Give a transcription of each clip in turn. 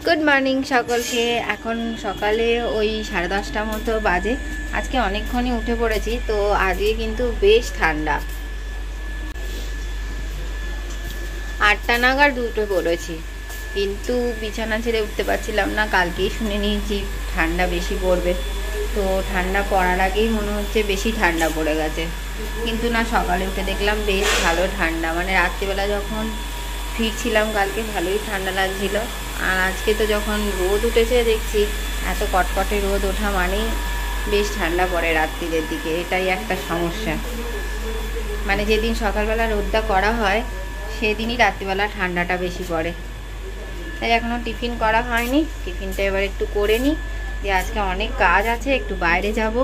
Good morning সকলকে। এখন সকালে ওই 10:30টার মতো বাজে। আজকে অনেকক্ষণই উঠে পড়েছি, তো আজকে কিন্তু বেশ ঠান্ডা। 8টা নাগাদ উঠে পড়েছি, কিন্তু বিছানা ছেড়ে উঠতে পারছিলাম না। কালকেই শুনে নিয়েছি ঠান্ডা বেশি পড়বে, তো ঠান্ডা পড়ার আগেই মনে হচ্ছে বেশি ঠান্ডা পড়ে গেছে। কিন্তু না, সকালে উঠে দেখলাম বেশ ভালো ঠান্ডা। মানে রাত্রিবেলা যখন ফিরছিলাম কালকে ভালোই ঠান্ডা লাগছিল। আর আজকে তো যখন রোদ উঠেছে দেখছি, এত কটকটে রোদ ওঠা মানেই বেশ ঠান্ডা পড়ে রাত্রিদের দিকে। এটাই একটা সমস্যা, মানে যেদিন সকালবেলা রোদটা করা হয় সেদিনই রাত্রিবেলা ঠান্ডাটা বেশি পড়ে। তাই এখনও টিফিন করা হয়নি, টিফিনটা এবার একটু করে নিই। যে আজকে অনেক কাজ আছে, একটু বাইরে যাব,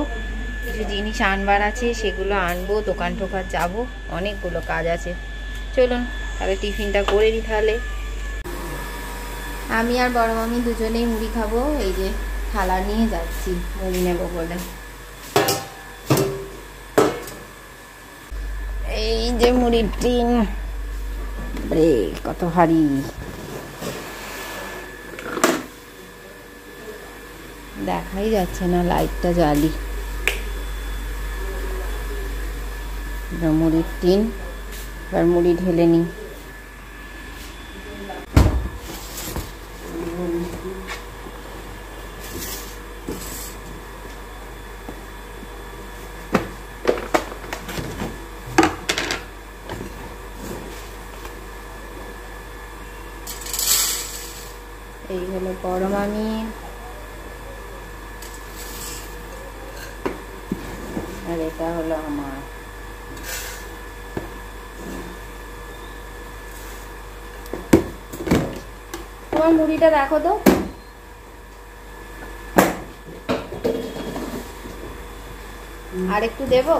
কিছু জিনিস আনবার আছে, সেগুলো আনবো, দোকান টোকান যাবো, অনেকগুলো কাজ আছে। চলুন তাহলে টিফিনটা করে নিই। তাহলে আমি আর বড় মামি দুজনেই মুড়ি খাবো। এই যে থালা নিয়ে যাচ্ছি মুড়ি নেবো বলে। এই যে মুড়ির টিন, রে কত ভারী, দেখাই যাচ্ছে না, লাইটটা জ্বালি। মুড়ির টিন, এবার মুড়ি ঢেলে নিই। এই হলো বড় মামি, আর এটা হলো আমার। তোমার মুড়িটা দেখো তো, আর একটু দেবো?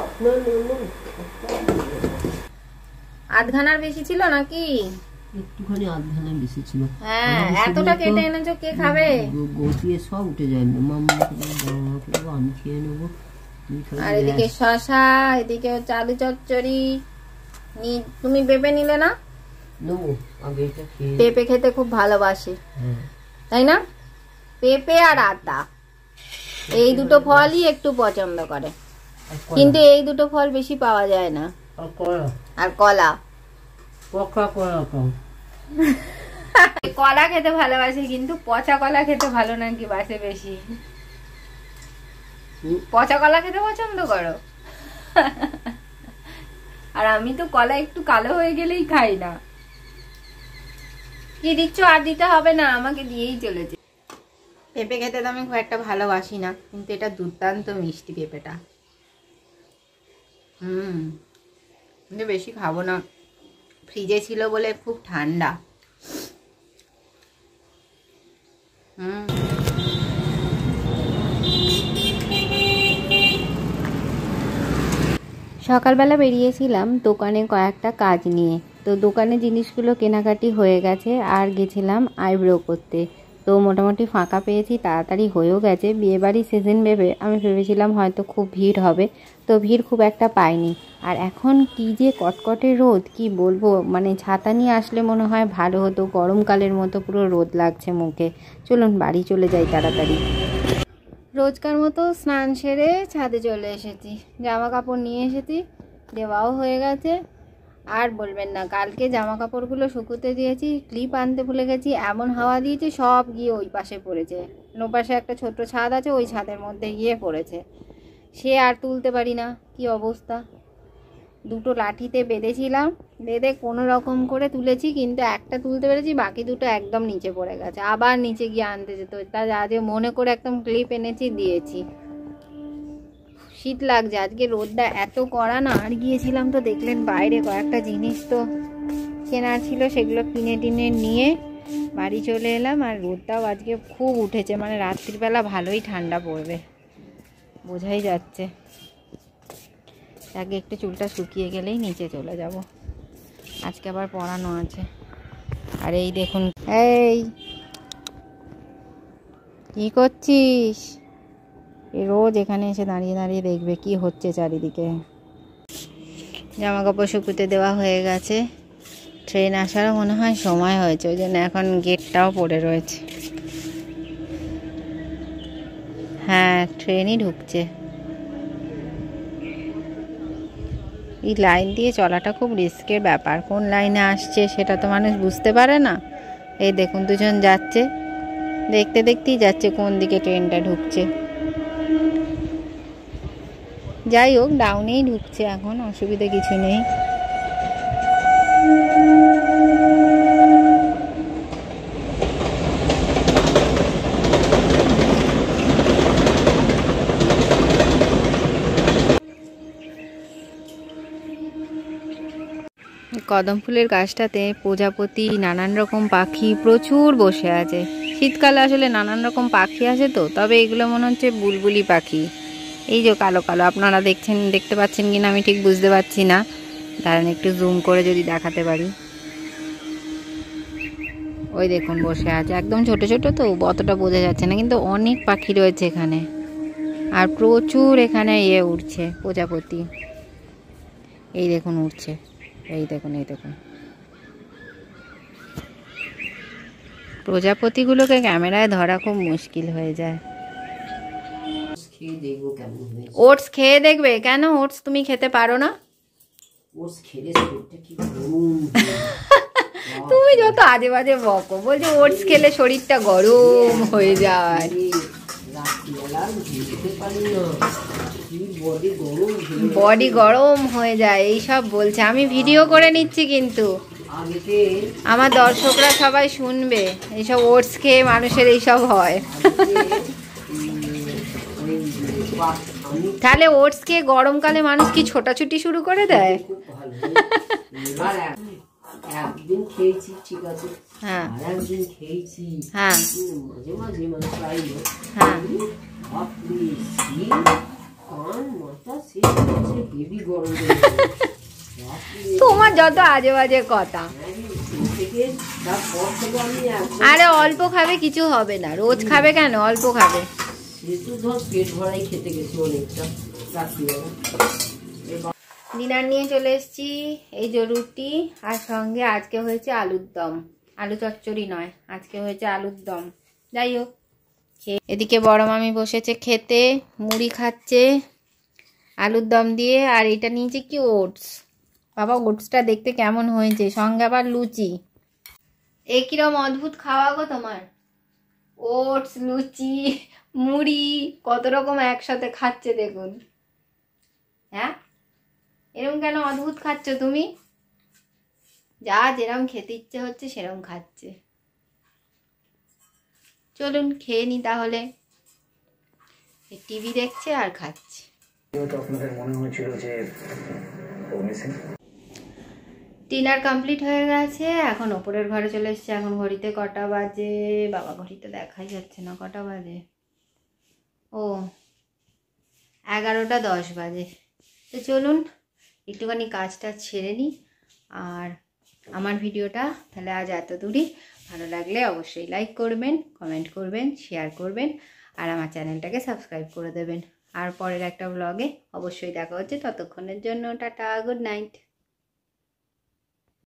আধখানার বেশি ছিল নাকি? একটুখানি আধখানা বেশি ছিল। হ্যাঁ, এতটা কেটে এনেছো, কে খাবে? গটিয়ে সব উঠে যায়, আমি খেয়ে নেবো। আর এদিকে শশা, এদিকে আলু চচ্চড়ি। তুমি পেঁপে নিলে না? পেঁপে খেতে খুব ভালোবাসে, তাই না? পেঁপে আর আতা, এই দুটো ফলই একটু পছন্দ করে, কিন্তু এই দুটো ফল বেশি পাওয়া যায় না। আর কলা, কলা খেতে ভালোবাসে, কিন্তু পচা কলা খেতে ভালো নাকি বাসে বেশি। পচা কলা খেতে পছন্দ করো? আর আমি তো কলা একটু কালো হয়ে গেলেই খাই না। কি দিচ্ছ? আর দিতে হবে না, আমাকে দিয়েই চলেছে। পেঁপে খেতে তো আমি খুব একটা ভালোবাসি না, কিন্তু এটা দুর্দান্ত মিষ্টি পেঁপেটা। কিন্তু বেশি খাবো না, ফ্রিজে ছিল বলে খুব ঠান্ডা। সকালবেলা বেরিয়েছিলাম দোকানে কয়েকটা কাজ নিয়ে, তো দোকানে জিনিসগুলো কেনাকাটি হয়ে গেছে। আর গেছিলাম আইব্রো করতে, তো মোটামুটি ফাঁকা পেয়েছি, তাড়াতাড়ি হয়েও গেছে। বিয়েবাড়ির সিজন ভেবে আমি ভেবেছিলাম হয়তো খুব ভিড় হবে, তো ভিড় খুব একটা পাইনি। আর এখন কি যে কটকটে রোদ, কি বলবো, মানে ছাতা নিয়ে আসলে মনে হয় ভালো হতো, গরমকালের মতো পুরো রোদ লাগছে মুখে। চলুন বাড়ি চলে যাই তাড়াতাড়ি। রোজকার মতো স্নান সেরে ছাদে চলে এসেছি, জামা কাপড় নিয়ে এসেছি, দেওয়াও হয়ে গেছে। আর বলবেন না, কালকে জামা কাপড়গুলো শুকোতে দিয়েছি, ক্লিপ আনতে ভুলে গেছি, এমন হাওয়া দিয়েছে সব গিয়ে ওই পাশে পড়েছে। ওপাশে একটা ছোট্ট ছাদ আছে, ওই ছাদের মধ্যে গিয়ে পড়েছে। সে আর তুলতে পারি না, কি অবস্থা। দুটো লাঠিতে বেঁধেছিলাম, বেঁধে কোনো রকম করে তুলেছি, কিন্তু একটা তুলতে পেরেছি, বাকি দুটো একদম নিচে পড়ে গেছে। আবার নিচে গিয়ে আনতে যেত, তা আজ মনে করে একদম ক্লিপ এনেছি, দিয়েছি। শীত লাগছে আজকে, রোদটা এত কড়া না। আর গিয়েছিলাম তো দেখলেন বাইরে কয়েকটা জিনিস তো কেনার ছিল, সেগুলো কিনে টিনে নিয়ে বাড়ি চলে এলাম। আর রোদটাও আজকে খুব উঠেছে, মানে রাত্রিবেলা ভালোই ঠান্ডা পড়বে, বোঝাই যাচ্ছে। আগে একটু চুলটা শুকিয়ে গেলেই নিচে চলে যাব, আজকে আবার পড়ানো আছে। আর এই দেখুন, এই কি করছিস? রোজ এখানে এসে দাঁড়িয়ে দাঁড়িয়ে দেখবে কি হচ্ছে চারিদিকে। জামা কাপড় শুকুতে দেওয়া হয়ে গেছে, ট্রেন আসারও মনে হয় সময় হয়েছে, ওই জন্য এখন গেটটাও পড়ে রয়েছে। হ্যাঁ ট্রেনই ঢুকছে। এই লাইন দিয়ে চলাটা খুব রিস্কের ব্যাপার, কোন লাইনে আসছে সেটা তো মানুষ বুঝতে পারে না। এই দেখুন দুজন যাচ্ছে, দেখতে দেখতেই যাচ্ছে কোন দিকে ট্রেনটা ঢুকছে। যাই হোক ডাউনেই ঢুকছে এখন, অসুবিধা কিছু নেই। কদম ফুলের গাছটাতে প্রজাপতি, নানান রকম পাখি প্রচুর বসে আছে। শীতকালে আসলে নানান রকম পাখি আসে তো, তবে এগুলো মনে হচ্ছে বুলবুলি পাখি। এই যে কালো কালো, আপনারা দেখতে পাচ্ছেন কিনা আমি ঠিক বুঝতে পারছি না, দাঁড়ান একটু জুম করে যদি দেখাতে পারি। ওই দেখুন বসে আছে, একদম ছোট ছোট তো অতটা বোঝা যাচ্ছে না, কিন্তু অনেক পাখি রয়েছে এখানে। আর প্রচুর এখানে উঠছে প্রজাপতি, এই দেখুন উঠছে, এই দেখুন এই দেখুন। প্রজাপতিগুলোকে ক্যামেরায় ধরা খুব মুশকিল হয়ে যায়। ওটস খেয়ে দেখবে? কেন ওটস তুমি খেতে পারো না? তুমি যত আজে বাজে বকো, বলছো ওটস খেলে শরীরটা গরম হয়ে যায়, বডি গরম হয়ে যায় এইসব বলছে। আমি ভিডিও করে নিচ্ছি কিন্তু আমার দর্শকরা সবাই শুনবে, এইসব ওটস খেয়ে মানুষের এইসব হয়। তাহলে ওটস খেয়ে গরমকালে মানুষ কি ছোটাছুটি শুরু করে দেয়? একদিন খেয়েছি ঠিক আছে, হ্যাঁ একদিন খেয়েছি, হ্যাঁ মাঝে মাঝে মানে প্রায় হ্যাঁ তোমার যত আজে বাজে কথা। আরে অল্প খাবে, কিছু হবে না, রোজ খাবে কেন, অল্প খাবে। পেট ভরাই খেতে গেছি অনেকটা রাত্রিবেলা। ডিনার নিয়ে চলে এসেছি, এই যে রুটি, আর সঙ্গে আজকে হয়েছে আলুর দম, আলু চচ্চড়ি নয়, আজকে হয়েছে আলুর দম। যাই হোক, এদিকে বড় মামি বসেছে খেতে, মুড়ি খাচ্ছে আলুর দম দিয়ে। আর এটা নিয়েছে কি ওটস, বাবা ওটসটা দেখতে কেমন হয়েছে, সঙ্গে আবার লুচি। এ কিরম অদ্ভুত খাওয়া গো তোমার, ওটস লুচি মুড়ি কত রকম একসাথে খাচ্ছে দেখুন। হ্যাঁ এরকম কেন অদ্ভুত খাচ্ছ তুমি? যা যেরকম খেতে ইচ্ছে হচ্ছে সেরকম খাচ্ছে। চলুন খেয়ে নি তাহলে, টিভি দেখছে আর খাচ্ছে। ডিনার কমপ্লিট হয়ে গেছে, এখন ওপরের ঘরে চলে এসেছে। এখন ঘড়িতে কটা বাজে বাবা, ঘড়িতে দেখাই যাচ্ছে না কটা বাজে, ও 11:10 বাজে। তো চলুন একটুখানি কাজটা ছেড়ে নিই। আর আমার ভিডিওটা তাহলে আজ এত দূরই। ভালো লাগলে অবশ্যই লাইক করবেন, কমেন্ট করবেন, শেয়ার করবেন, আর আমার চ্যানেলটাকে সাবস্ক্রাইব করে দেবেন। আর পরের একটা ব্লগে অবশ্যই দেখা হচ্ছে, ততক্ষণের জন্য টাটা, গুড নাইট।